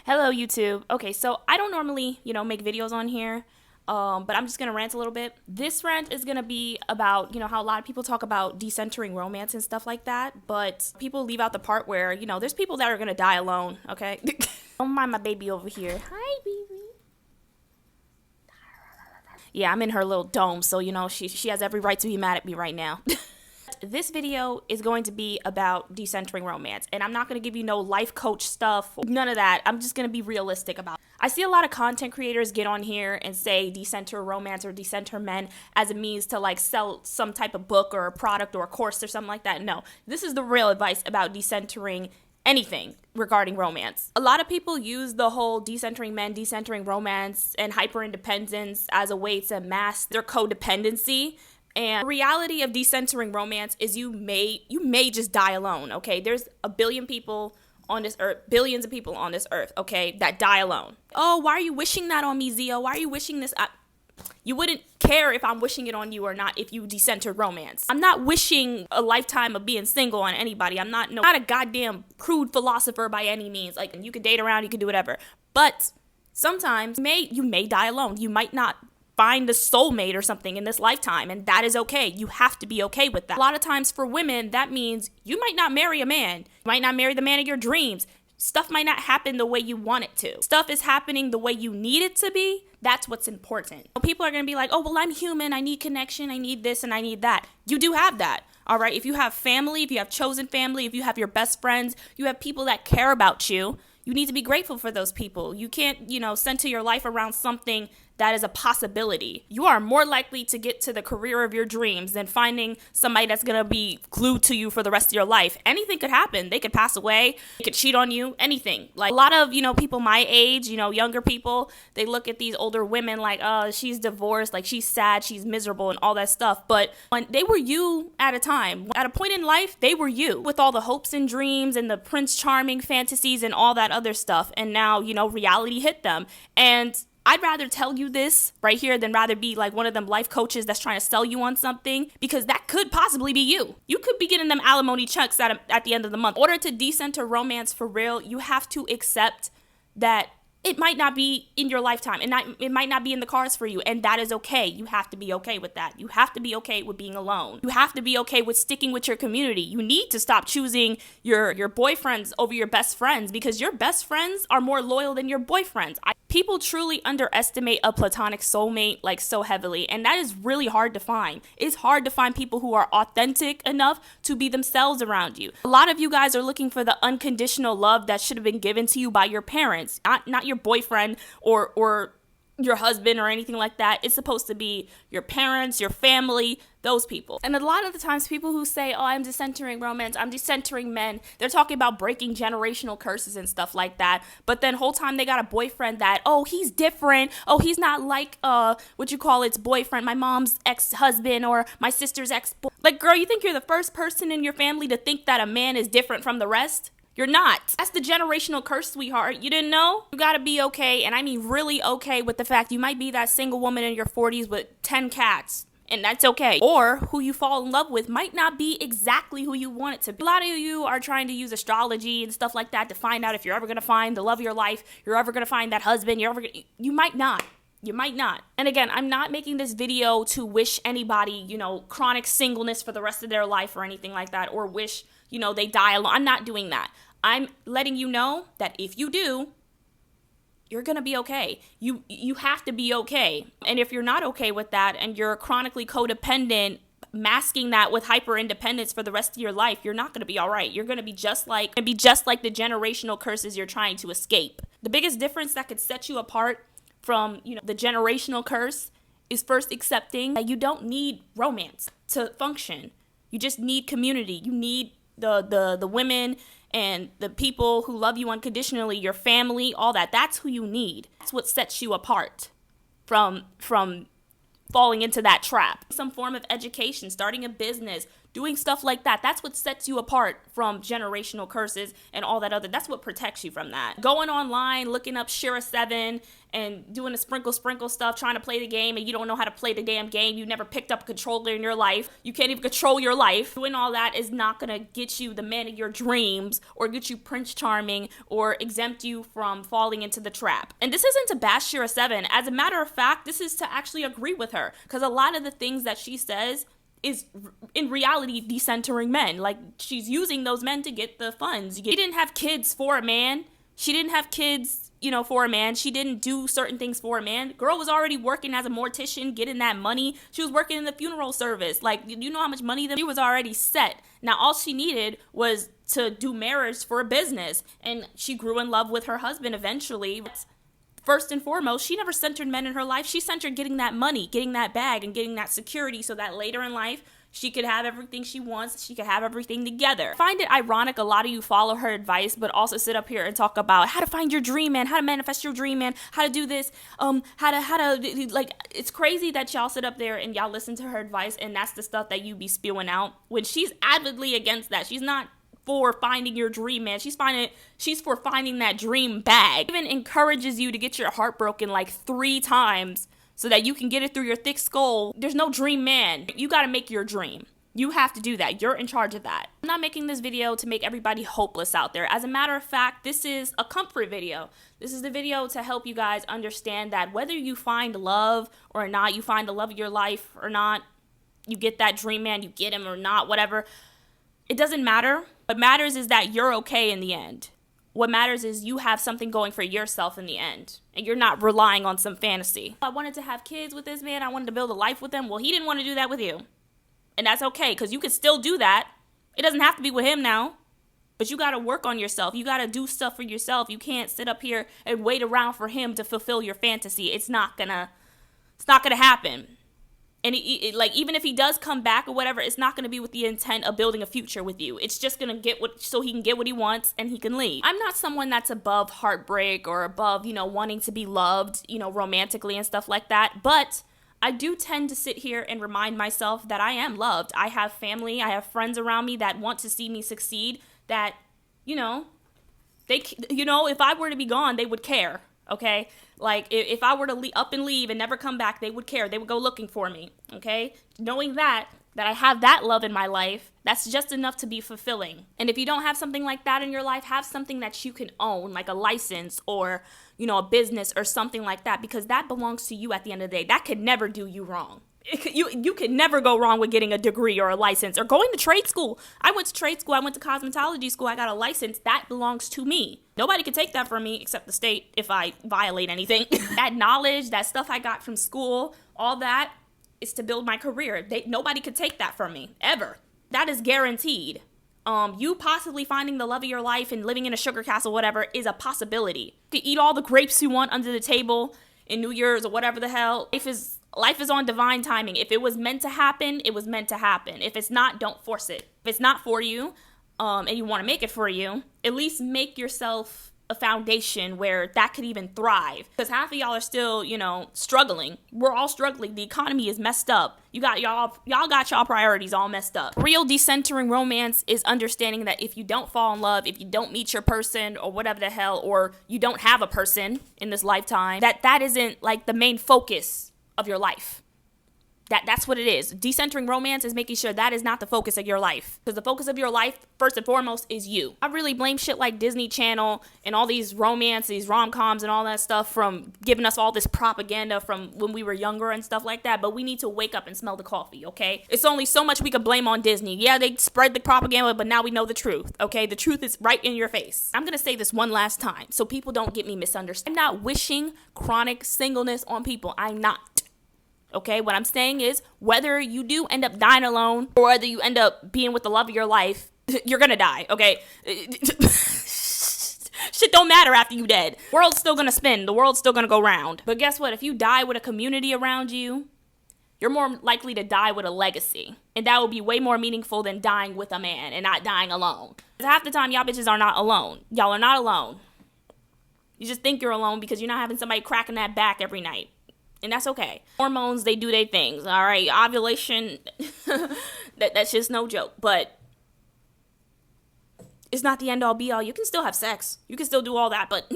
Hello, YouTube. Okay, so I don't normally, make videos on here, but I'm just gonna rant a little bit. This rant is gonna be about, how a lot of people talk about decentering romance and stuff like that, but people leave out the part where, there's people that are gonna die alone, okay? Don't mind my baby over here. Hi, baby. Yeah, I'm in her little dome, so, she has every right to be mad at me right now. This video is going to be about decentering romance, and I'm not going to give you no life coach stuff, none of that. I'm just going to be realistic about it. I see a lot of content creators get on here and say decenter romance or decenter men as a means to like sell some type of book or a product or a course or something like that. No, this is the real advice about decentering anything regarding romance. A lot of people use the whole decentering men, decentering romance, and hyper independence as a way to mask their codependency. And the reality of decentering romance is you may just die alone, okay? There's a billion people on this earth, billions of people on this earth, okay, that die alone. Oh, why are you wishing that on me, Zio? Why are you wishing this? You wouldn't care if I'm wishing it on you or not if you decentered romance. I'm not wishing a lifetime of being single on anybody. I'm not a goddamn crude philosopher by any means. Like, you can date around, you can do whatever. But sometimes you may die alone. You might not find the soulmate or something in this lifetime, and that is okay. You have to be okay with that. A lot of times for women, that means you might not marry a man. You might not marry the man of your dreams. Stuff might not happen the way you want it to. Stuff is happening the way you need it to be. That's what's important. People are going to be like, oh, well, I'm human. I need connection. I need this and I need that. You do have that. All right. If you have family, if you have chosen family, if you have your best friends, you have people that care about you. You need to be grateful for those people. You can't, center your life around something that is a possibility. You are more likely to get to the career of your dreams than finding somebody that's gonna be glued to you for the rest of your life. Anything could happen. They could pass away, they could cheat on you, anything. Like a lot of, people my age, younger people, they look at these older women like, oh, she's divorced, like she's sad, she's miserable and all that stuff. But when they were you at a time, at a point in life, they were you with all the hopes and dreams and the Prince Charming fantasies and all that other stuff. And now, reality hit them. And I'd rather tell you this right here than rather be like one of them life coaches that's trying to sell you on something, because that could possibly be you. You could be getting them alimony checks at the end of the month. In order to decenter romance for real, you have to accept that it might not be in your lifetime and it might not be in the cards for you, and that is okay. You have to be okay with that. You have to be okay with being alone. You have to be okay with sticking with your community. You need to stop choosing your boyfriends over your best friends, because your best friends are more loyal than your boyfriends. People truly underestimate a platonic soulmate like so heavily, and that is really hard to find. It's hard to find people who are authentic enough to be themselves around you. A lot of you guys are looking for the unconditional love that should have been given to you by your parents, not your boyfriend or your husband or anything like that. It's supposed to be your parents, your family, those people. And a lot of the times people who say, oh, I'm decentering romance, I'm decentering men, they're talking about breaking generational curses and stuff like that. But then whole time they got a boyfriend that, oh, he's different. Oh, he's not like, it's boyfriend, my mom's ex-husband or my sister's ex-boy. Like, girl, you think you're the first person in your family to think that a man is different from the rest? You're not. That's the generational curse, sweetheart. You didn't know? You gotta be okay, and I mean really okay, with the fact you might be that single woman in your 40s with 10 cats. And that's okay. Or who you fall in love with might not be exactly who you want it to be. A lot of you are trying to use astrology and stuff like that to find out if you're ever gonna find the love of your life, you're ever gonna find that husband, you might not. You might not. And again, I'm not making this video to wish anybody, chronic singleness for the rest of their life or anything like that, or wish, they die alone. I'm not doing that. I'm letting you know that if you do, you're going to be okay. You have to be okay. And if you're not okay with that and you're chronically codependent, masking that with hyper independence for the rest of your life, you're not going to be all right. You're going to be just like the generational curses you're trying to escape. The biggest difference that could set you apart from, the generational curse is first accepting that you don't need romance to function. You just need community. You need the women and the people who love you unconditionally, your family, all that. That's who you need. That's what sets you apart from falling into that trap. Some form of education, starting a business, doing stuff like that. That's what sets you apart from generational curses and all that other. That's what protects you from that. Going online, looking up Shira 7 and doing the sprinkle stuff, trying to play the game, and you don't know how to play the damn game. You never picked up a controller in your life. You can't even control your life. Doing all that is not gonna get you the man of your dreams or get you Prince Charming or exempt you from falling into the trap. And this isn't to bash Shira 7. As a matter of fact, this is to actually agree with her, because a lot of the things that she says is in reality decentering men. Like, she's using those men to get the funds. She didn't have kids for a man. She didn't have kids, for a man. She didn't do certain things for a man. Girl was already working as a mortician, getting that money. She was working in the funeral service. Like, you know how much money she was already set. Now, all she needed was to do marriage for a business. And she grew in love with her husband eventually. First and foremost, she never centered men in her life. She centered getting that money, getting that bag, and getting that security so that later in life, she could have everything she wants. She could have everything together. I find it ironic a lot of you follow her advice, but also sit up here and talk about how to find your dream man, how to manifest your dream man, how to do this, it's crazy that y'all sit up there and y'all listen to her advice, and that's the stuff that you be spewing out when she's avidly against that. She's not for finding your dream man. She's for finding that dream bag. Even encourages you to get your heart broken like 3 times so that you can get it through your thick skull. There's no dream man. You got to make your dream. You have to do that. You're in charge of that. I'm not making this video to make everybody hopeless out there. As a matter of fact, this is a comfort video. This is the video to help you guys understand that whether you find love or not, you find the love of your life or not, you get that dream man, you get him or not, whatever, it doesn't matter. What matters is that you're okay in the end. What matters is you have something going for yourself in the end, and you're not relying on some fantasy. I wanted to have kids with this man. I wanted to build a life with him. Well, he didn't want to do that with you. And that's okay, because you could still do that. It doesn't have to be with him now. But you got to work on yourself. You got to do stuff for yourself. You can't sit up here and wait around for him to fulfill your fantasy. It's not gonna happen. And even if he does come back or whatever, it's not going to be with the intent of building a future with you. It's just going to so he can get what he wants and he can leave. I'm not someone that's above heartbreak or above, wanting to be loved, romantically and stuff like that. But I do tend to sit here and remind myself that I am loved. I have family. I have friends around me that want to see me succeed, that, if I were to be gone, they would care. Okay, like if I were to up and leave and never come back, they would care. They would go looking for me. Okay, knowing that I have that love in my life, that's just enough to be fulfilling. And if you don't have something like that in your life, have something that you can own, like a license or a business or something like that, because that belongs to you at the end of the day. That could never do you wrong. You could never go wrong with getting a degree or a license or going to trade school. I went to trade school. I went to cosmetology school. I got a license. That belongs to me. Nobody can take that from me except the state if I violate anything. That knowledge, that stuff I got from school, all that is to build my career. Nobody could take that from me, ever. That is guaranteed. You possibly finding the love of your life and living in a sugar castle, whatever, is a possibility. You can eat all the grapes you want under the table in New Year's or whatever the hell. Life is on divine timing. If it was meant to happen, it was meant to happen. If it's not, don't force it. If it's not for you, and you want to make it for you, at least make yourself a foundation where that could even thrive. Because half of y'all are still, struggling. We're all struggling. The economy is messed up. Y'all got y'all priorities all messed up. Real decentering romance is understanding that if you don't fall in love, if you don't meet your person or whatever the hell, or you don't have a person in this lifetime, that isn't like the main focus of your life. That's what it is. Decentering romance is making sure that is not the focus of your life. Because the focus of your life, first and foremost, is you. I really blame shit like Disney Channel and all these romance, these rom-coms and all that stuff from giving us all this propaganda from when we were younger and stuff like that. But we need to wake up and smell the coffee, okay? It's only so much we can blame on Disney. Yeah, they spread the propaganda, but now we know the truth, okay? The truth is right in your face. I'm going to say this one last time so people don't get me misunderstood. I'm not wishing chronic singleness on people. I'm not. Okay, what I'm saying is whether you do end up dying alone or whether you end up being with the love of your life, you're gonna die, okay? Shit don't matter after you dead. World's still gonna spin. The world's still gonna go round. But guess what? If you die with a community around you, you're more likely to die with a legacy. And that will be way more meaningful than dying with a man and not dying alone. Half the time, y'all bitches are not alone. Y'all are not alone. You just think you're alone because you're not having somebody cracking that back every night. And that's okay. Hormones, they do their things, all right? Ovulation, That's just no joke. But it's not the end all be all. You can still have sex. You can still do all that, but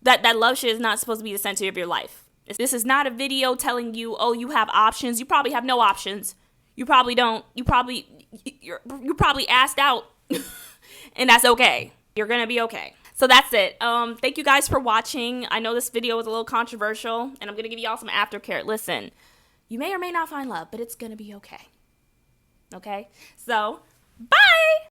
that love shit is not supposed to be the center of your life. This is not a video telling you, oh, you have options. You probably have no options. You probably don't. You're probably asked out, and that's okay. You're gonna be okay. So that's it. Thank you guys for watching. I know this video was a little controversial, and I'm gonna give y'all some aftercare. Listen, you may or may not find love, but it's gonna be okay. Okay? So, bye!